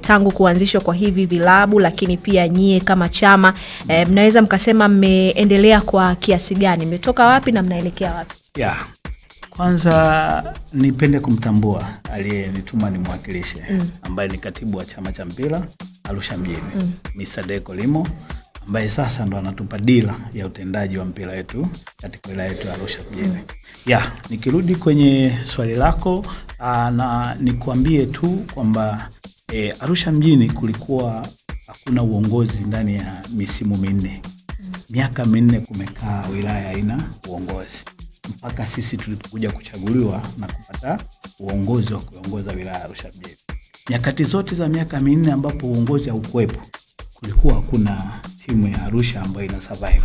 Tangu kuanzishwa kwa hivi vilabu, lakini pia nyie kama chama mnaweza mkasema mmeendelea kwa kiasi gani? Mmetoka wapi na mnaelekea wapi? Kwanza nipende kumtambua aliyenituma nimwakilishe ambaye ni katibu wa chama cha mpira Arusha mjini, Mr. Deco Limo, ambaye sasa ndo anatupa dira ya utendaji wa mpira wetu katika wilaya yetu ya Arusha mjini. Nikirudi kwenye swali lako, na nikuambie tu kwamba Arusha mjini kulikuwa hakuna uongozi ndani ya misimu minne. Miaka minne kumekaa wilaya haina uongozi. Mpaka sisi tulipokuja kuchaguliwa na kupata uongozi wa kuongoza wilaya ya Arusha mjini. Nyakati zote za miaka minne ambapo uongozi haukuwepo, kulikuwa hakuna timu ya Arusha ambayo ina survive.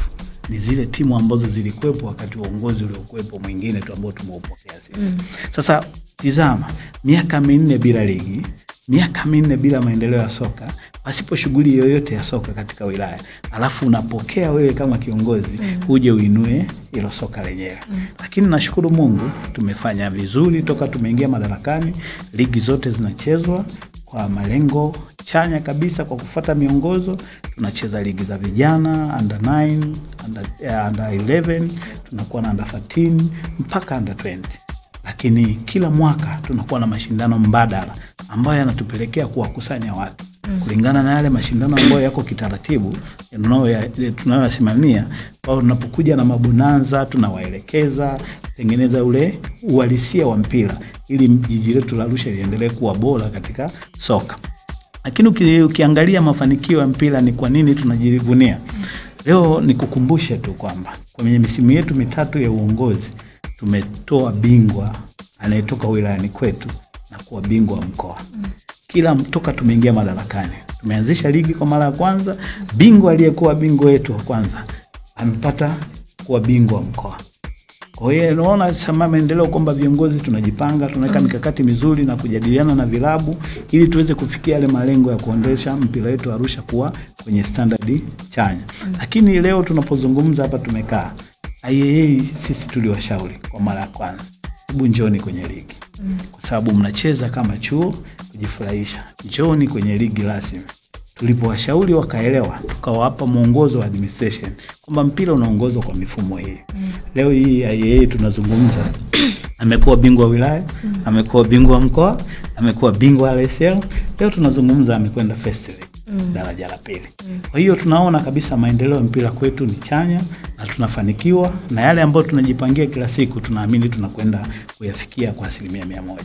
Ni zile timu ambazo zilikuwepo wakati uongozi uliokuwepo mwingine tu ambao tumeupokea sisi. Sasa tizama, miaka minne bila ligi, miaka minne bila maendeleo ya soka, pasipo shughuli yoyote ya soka katika wilaya. Alafu unapokea wewe kama kiongozi uje uinue hilo soka lenyewe. Lakini nashukuru Mungu tumefanya vizuri toka tumeingia madarakani. Ligi zote zinachezwa kwa malengo chanya kabisa kwa kufuata miongozo. Tunacheza ligi za vijana, under 9, under 11, tunakuwa na under 13 mpaka under 20. Lakini kila mwaka tunakuwa na mashindano mbadala ambayo yanatupelekea kuwakusanya watu. Kulingana na yale mashindano ambayo yako kitaratibu tunayoyasimamia, au tunapokuja na mabonanza tunawaelekeza kutengeneza ule uhalisia wa mpira ili jiji letu la Arusha liendelee kuwa bora katika soka. Lakini ukiangalia mafanikio ya mpira ni kwa nini tunajivunia. Leo nikukumbushe tu kwamba kwenye misimu yetu mitatu ya uongozi tumetoa bingwa anayetoka wilayani kwetu na kuwa bingwa wa mkoa. Kila mtoka tumeingia madarakani, tumeanzisha ligi kwa mara ya kwanza, bingwa aliyekuwa bingwa wetu wa kwanza amepata kuwa bingwa wa mkoa. Kwa hiyo unaona sasa maendeleo kwamba viongozi tunajipanga, tunaweka mikakati mizuri na kujadiliana na vilabu ili tuweze kufikia yale malengo ya kuondesha mpira wetu Arusha kuwa kwenye standard chanya. Lakini leo tunapozungumza hapa tumekaa, IAA sisi tuliwashauri kwa mara ya kwanza, hebu njooni kwenye ligi. Kwa sababu mnacheza kama chuo kujifurahisha. Njooni kwenye ligi rasmi. Tulipowashauri wakaelewa, tukawapa mwongozo wa administration kwamba mpira unaongozwa kwa mifumo hii. Leo hii IAA tunazungumza, amekuwa bingwa wa wilaya, amekuwa bingwa wa mkoa, amekuwa bingwa wa RSL. Leo tunazungumza amekwenda first league, daraja la pili. Kwa hiyo tunaona kabisa maendeleo ya mpira kwetu ni chanya na tunafanikiwa, na yale ambayo tunajipangia kila siku tunaamini tunakwenda kuyafikia kwa 100%.